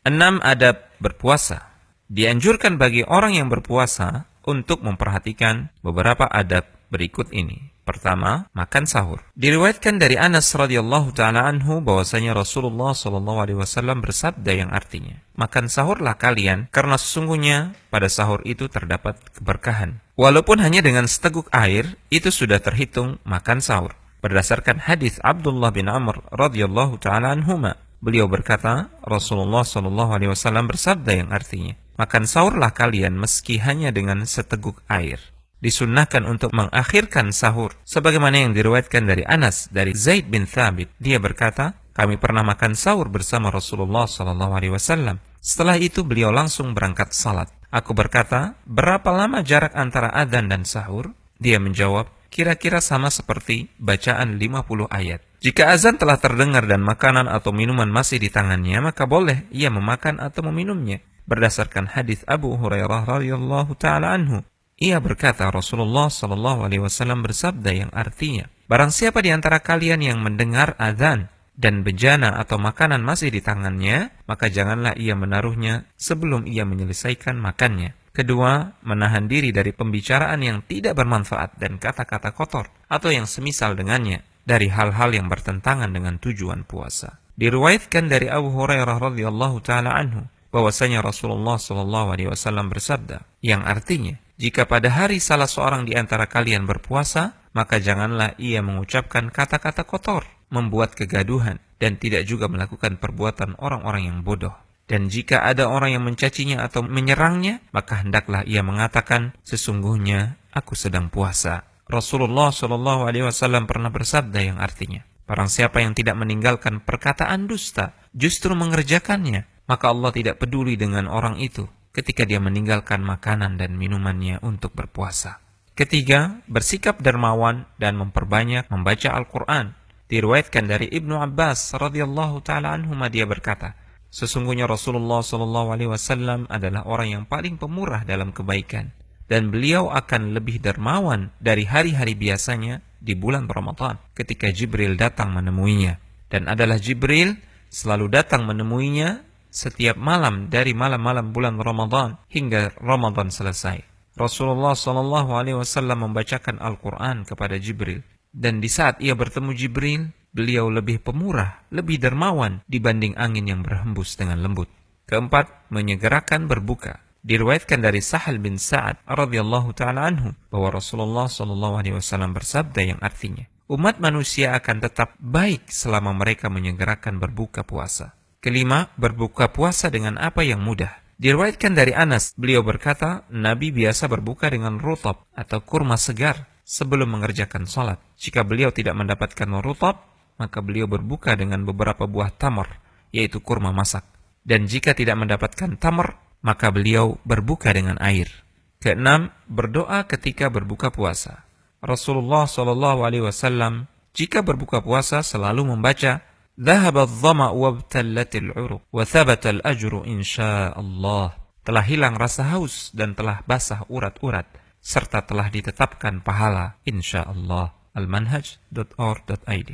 6 adab berpuasa. Dianjurkan bagi orang yang berpuasa untuk memperhatikan beberapa adab berikut ini. Pertama, makan sahur. Diriwayatkan dari Anas radhiyallahu taala anhu bahwasanya Rasulullah sallallahu alaihi wasallam bersabda yang artinya, makan sahurlah kalian karena sesungguhnya pada sahur itu terdapat keberkahan. Walaupun hanya dengan seteguk air, itu sudah terhitung makan sahur. Berdasarkan hadis Abdullah bin Amr radhiyallahu taala anhuma, beliau berkata, Rasulullah sallallahu alaihi wasallam bersabda yang artinya, makan sahurlah kalian meski hanya dengan seteguk air. Disunnahkan untuk mengakhirkan sahur sebagaimana yang diriwayatkan dari Anas dari Zaid bin Thabit. Dia berkata, kami pernah makan sahur bersama Rasulullah sallallahu alaihi wasallam. Setelah itu beliau langsung berangkat salat. Aku berkata, berapa lama jarak antara adzan dan sahur? Dia menjawab, kira-kira sama seperti bacaan 50 ayat. Jika azan telah terdengar dan makanan atau minuman masih di tangannya, maka boleh ia memakan atau meminumnya. Berdasarkan hadis Abu Hurairah radhiyallahu taala anhu, ia berkata, Rasulullah sallallahu alaihi wasallam bersabda yang artinya, barang siapa di antara kalian yang mendengar azan dan bejana atau makanan masih di tangannya, maka janganlah ia menaruhnya sebelum ia menyelesaikan makannya. Kedua, menahan diri dari pembicaraan yang tidak bermanfaat dan kata-kata kotor atau yang semisal dengannya dari hal-hal yang bertentangan dengan tujuan puasa. Diriwayatkan dari Abu Hurairah radhiyallahu taala anhu bahwasanya Rasulullah sallallahu alaihi wasallam bersabda yang artinya, jika pada hari salah seorang di antara kalian berpuasa, maka janganlah ia mengucapkan kata-kata kotor, membuat kegaduhan, dan tidak juga melakukan perbuatan orang-orang yang bodoh. Dan jika ada orang yang mencacinya atau menyerangnya, maka hendaklah ia mengatakan, sesungguhnya aku sedang puasa. Rasulullah sallallahu alaihi wasallam pernah bersabda yang artinya, barang siapa yang tidak meninggalkan perkataan dusta, justru mengerjakannya, maka Allah tidak peduli dengan orang itu ketika dia meninggalkan makanan dan minumannya untuk berpuasa. Ketiga, bersikap dermawan dan memperbanyak membaca Al-Quran. Diriwayatkan dari Ibnu Abbas radhiyallahu taala anhuma, dia berkata, sesungguhnya Rasulullah sallallahu alaihi wasallam adalah orang yang paling pemurah dalam kebaikan, dan beliau akan lebih dermawan dari hari-hari biasanya di bulan Ramadan ketika Jibril datang menemuinya, dan adalah Jibril selalu datang menemuinya setiap malam dari malam-malam bulan Ramadan hingga Ramadan selesai. Rasulullah sallallahu alaihi wasallam membacakan Al-Quran kepada Jibril, dan di saat ia bertemu Jibril, beliau lebih pemurah, lebih dermawan dibanding angin yang berhembus dengan lembut. Keempat, menyegerakan berbuka. Diriwayatkan dari Sahal bin Sa'ad radhiyallahu taala anhu bahwa Rasulullah sallallahu alaihi wasallam bersabda yang artinya, umat manusia akan tetap baik selama mereka menyegerakan berbuka puasa. Kelima, berbuka puasa dengan apa yang mudah. Diriwayatkan dari Anas, beliau berkata, Nabi biasa berbuka dengan rutab atau kurma segar sebelum mengerjakan salat. Jika beliau tidak mendapatkan rutab, maka beliau berbuka dengan beberapa buah tamar, yaitu kurma masak. Dan jika tidak mendapatkan tamar, maka beliau berbuka dengan air. Keenam, berdoa ketika berbuka puasa. Rasulullah sallallahu alaihi wasallam jika berbuka puasa selalu membaca, ذهب الظمأ وابتلت العروق وثبت الأجر إن شاء الله. Telah hilang rasa haus dan telah basah urat-urat serta telah ditetapkan pahala insyaallah. Almanhaj.org.id